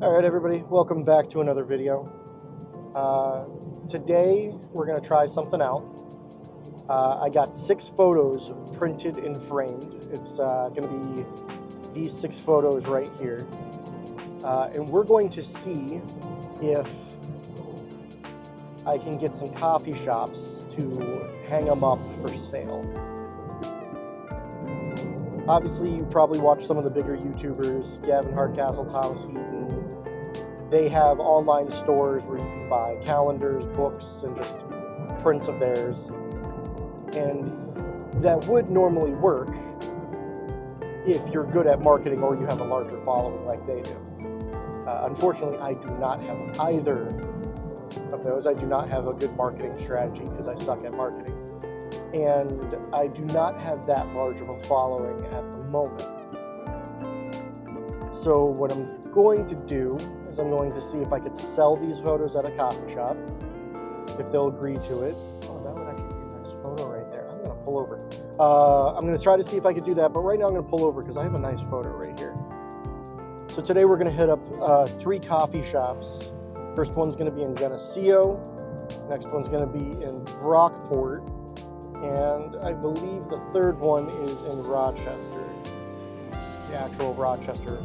Alright everybody, welcome back to another video. Today we're going to try something out. I got 6 photos printed and framed. It's going to be these 6 photos right here. And we're going to see if I can get some coffee shops to hang them up for sale. Obviously, you probably watch some of the bigger YouTubers, Gavin Hardcastle, Thomas Heaton. They have online stores where you can buy calendars, books, and just prints of theirs. And that would normally work if you're good at marketing or you have a larger following like they do. Unfortunately, I do not have either of those. I do not have a good marketing strategy because I suck at marketing. And I do not have that large of a following at the moment. So what I'm going to do is I'm going to see if I could sell these photos at a coffee shop, if they'll agree to it. Oh, that would actually be a nice photo right there. I'm going to pull over. I'm going to try to see if I could do that, but right now I'm going to pull over because I have a nice photo right here. So today we're going to hit up 3 coffee shops. First one's going to be in Geneseo. Next one's going to be in Brockport. And I believe the third one is in Rochester. The actual Rochester.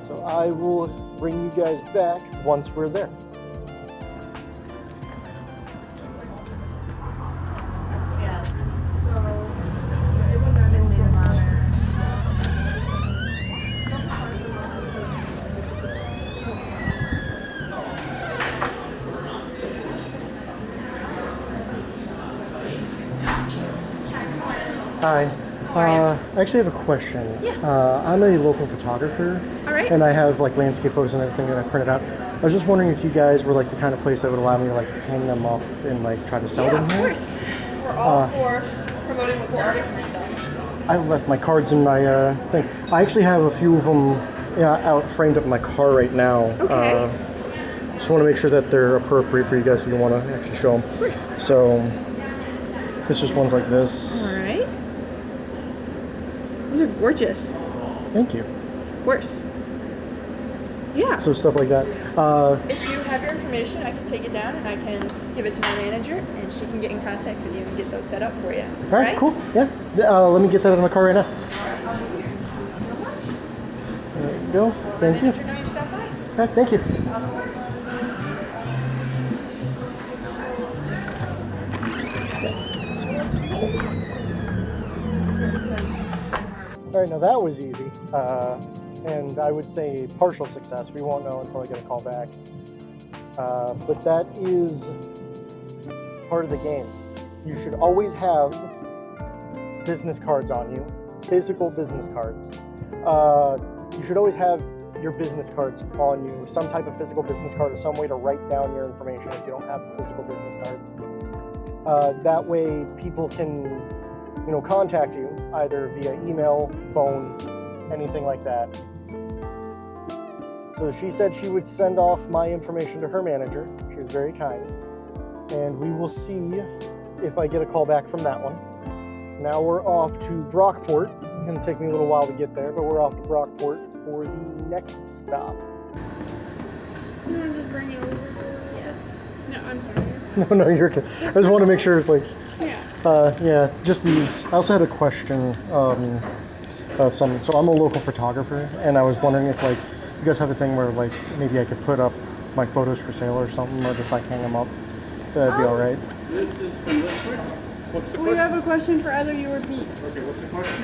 So I will bring you guys back once we're there. Hi. I actually have a question. Yeah. I'm a local photographer. All right. And I have like landscape photos and everything that I printed out. I was just wondering if you guys were like the kind of place that would allow me to like hang them up and like try to sell them here. Yeah, of course. We're all for promoting local artists and stuff. I left my cards in my thing. I actually have a few of them out framed up in my car right now. Okay. Just want to make sure that they're appropriate for you guys if you want to actually show them. Of course. So this just one's like this. All right. Those are gorgeous. Thank you. Of course. Yeah. So stuff like that. If you have your information, I can take it down and I can give it to my manager and she can get in contact with you and get those set up for you. All right, cool. Yeah. Let me get that out of my car right now. Thank you so much. There you go. Thank you. Let my manager know you stopped by. All right, thank you. All right, now that was easy, and I would say partial success. We won't know until I get a call back. But that is part of the game. You should always have business cards on you, physical business cards. You should always have your business cards on you, some type of physical business card or some way to write down your information if you don't have a physical business card. That way people can contact you either via email, phone, anything like that. So she said she would send off my information to her manager. She was very kind. And we will see if I get a call back from that one. Now we're off to Brockport. It's going to take me a little while to get there, but we're off to Brockport for the next stop. You want to just bring it over? Yeah. No, I'm sorry. No, you're good. I just want to make sure it's like... Yeah. Yeah, just these. I also had a question of some. So I'm a local photographer, and I was wondering if like you guys have a thing where like maybe I could put up my photos for sale or something, or just like hang them up. That'd be all right. This is from this quick. What's the We question? have a question for either you or Pete. Okay, what's the question?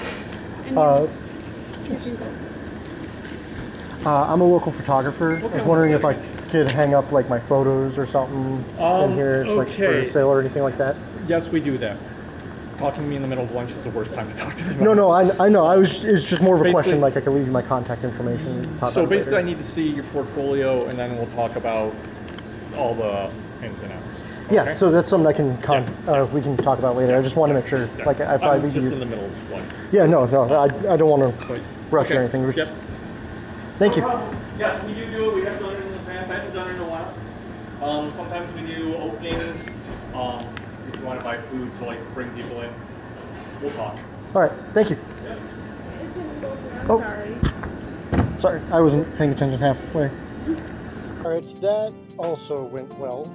And I'm a local photographer. I was wondering if I could hang up like my photos or something in here, like for okay. sale or anything like that. Yes, we do that. Talking to me in the middle of lunch is the worst time to talk to me. No, I know. It's just more of a Basically- question. Like I could leave you my contact information. Talk So about it basically, I later. need to see your portfolio, and then we'll talk about all the ins and outs. Yeah, Okay? so that's something I can we can talk about later. I just want to make sure, Yeah. like, if I I'm leave just you. in the middle of lunch. Yeah, no, I don't want to rush Okay. or anything. We're Yep. just- Thank you. Yes, we do it. We have done it in the past. I haven't done it in a while. Sometimes we do openings. If you want to buy food to like bring people in, we'll talk. All right, thank you. it didn't go through. I'm Oh. sorry. Sorry, I wasn't paying attention halfway. All right, so that also went well.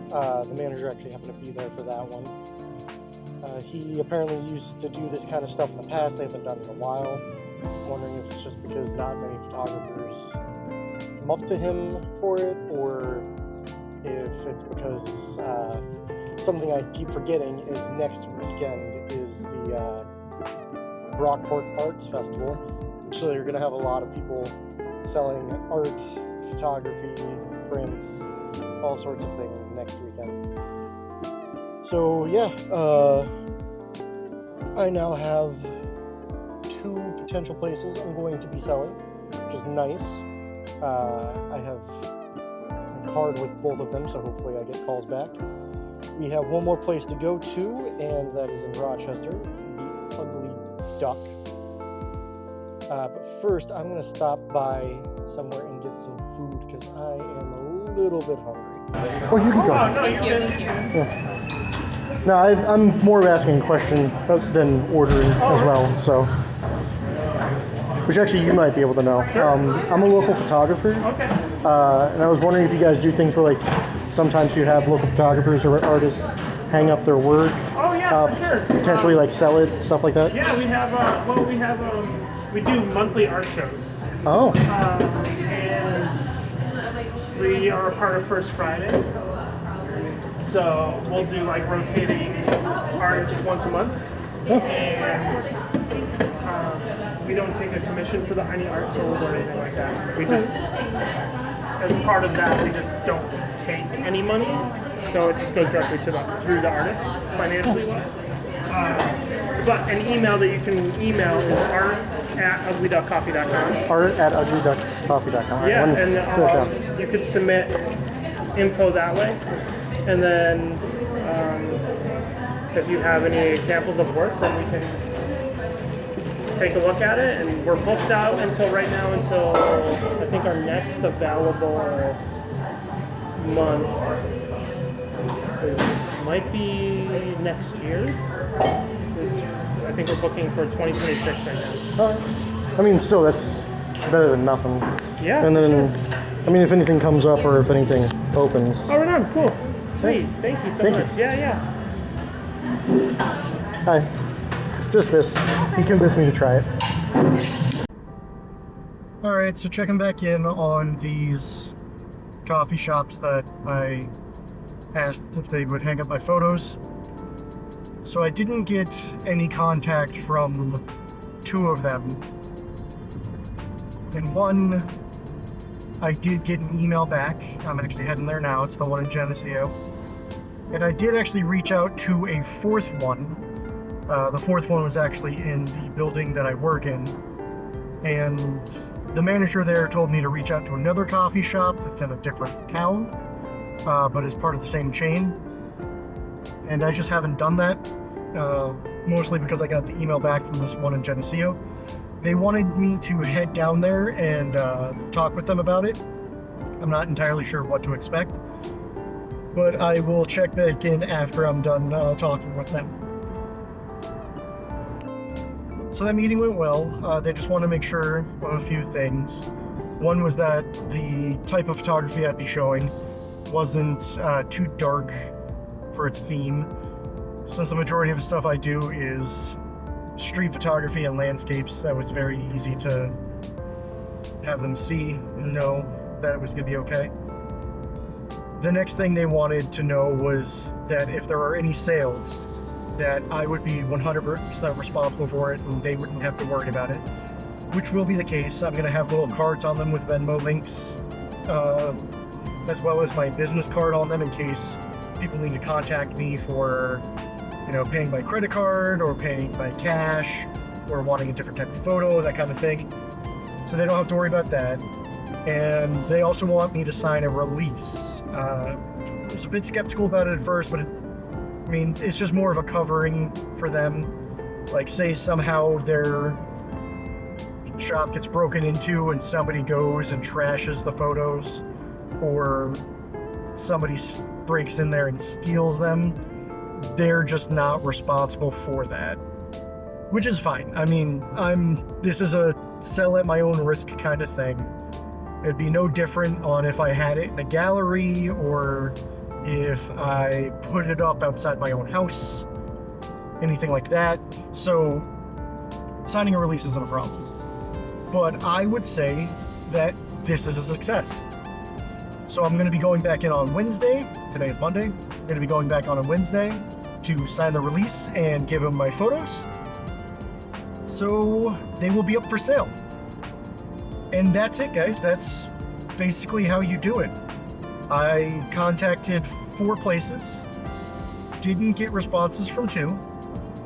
The manager actually happened to be there for that one. He apparently used to do this kind of stuff in the past. They haven't done it in a while. I'm wondering if it's just because not many photographers come up to him for it, or if it's because something I keep forgetting is next weekend is the Brockport Arts Festival. So you're going to have a lot of people selling art, photography, prints, all sorts of things next weekend. So yeah, I now have 2 potential places I'm going to be selling, which is nice. I have a card with both of them, so hopefully I get calls back. We have one more place to go to, and that is in Rochester. It's the Ugly Duck. But first, I'm going to stop by somewhere and get some food because I am a little bit hungry. Oh, you can go. Oh, no, Thank you. Yeah. No, I'm more of asking a question than ordering as well, so. Which actually you might be able to know. I'm a local photographer, Okay. and I was wondering if you guys do things where, like, sometimes you have local photographers or artists hang up their work. Oh, yeah, for sure. Potentially, like, sell it, stuff like that. Yeah, we have, we do monthly art shows. Oh, And we are a part of First Friday. So we'll do like rotating artists once a month. And we don't take a commission for any art sold or anything like that. We just, as part of that, we just don't take any money. So it just goes directly to through the artist financially. But an email that you can email is art@uglyduckcoffee.com. art@uglyduckcoffee.com. Yeah, and you could submit info that way. And then if you have any examples of work, then we can take a look at it. And we're booked out until right now, until I think our next available month might be next year. I think we're booking for 2026 right now. I mean, still, that's better than nothing. Yeah. And then, I mean, if anything comes up or if anything opens. Oh, right on. Cool. Sweet. Thank you so Thank much. you. Yeah. Hi. Just this. He convinced me to try it. Alright, so checking back in on these coffee shops that I asked if they would hang up my photos. So I didn't get any contact from 2 of them. And one, I did get an email back. I'm actually heading there now. It's the one in Geneseo. And I did actually reach out to a 4th one. The 4th one was actually in the building that I work in. And the manager there told me to reach out to another coffee shop that's in a different town, but is part of the same chain. And I just haven't done that, mostly because I got the email back from this one in Geneseo. They wanted me to head down there and talk with them about it. I'm not entirely sure what to expect, but I will check back in after I'm done talking with them. So that meeting went well. They just want to make sure of a few things. One was that the type of photography I'd be showing wasn't too dark for its theme, since the majority of the stuff I do is street photography and landscapes. That was very easy to have them see and know that it was going to be okay. The next thing they wanted to know was that if there are any sales, that I would be 100% responsible for it and they wouldn't have to worry about it, which will be the case. I'm going to have little cards on them with Venmo links, as well as my business card on them in case people need to contact me for, paying by credit card or paying by cash or wanting a different type of photo, that kind of thing. So they don't have to worry about that. And they also want me to sign a release. I was a bit skeptical about it at first, but it's just more of a covering for them. Like, say somehow their shop gets broken into and somebody goes and trashes the photos, or somebody breaks in there and steals them, they're just not responsible for that, which is fine. This is a sell at my own risk kind of thing. It'd be no different on if I had it in a gallery or if I put it up outside my own house, anything like that. So signing a release isn't a problem. But I would say that this is a success. So I'm going to be going back in on Wednesday. Today is Monday. I'm going to be going back on Wednesday to sign the release and give them my photos. So they will be up for sale. And that's it, guys. That's basically how you do it. I contacted 4 places, didn't get responses from 2,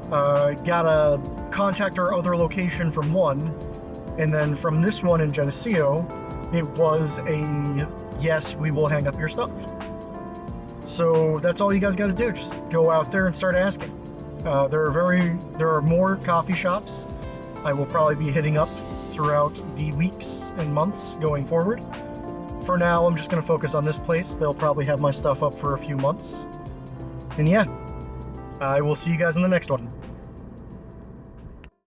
got a contact our other location from 1, and then from this one in Geneseo, it was a yes, we will hang up your stuff. So that's all you guys got to do. Just go out there and start asking. There are more coffee shops I will probably be hitting up throughout the weeks and months going forward. For now, I'm just going to focus on this place. They'll probably have my stuff up for a few months. And yeah, I will see you guys in the next one.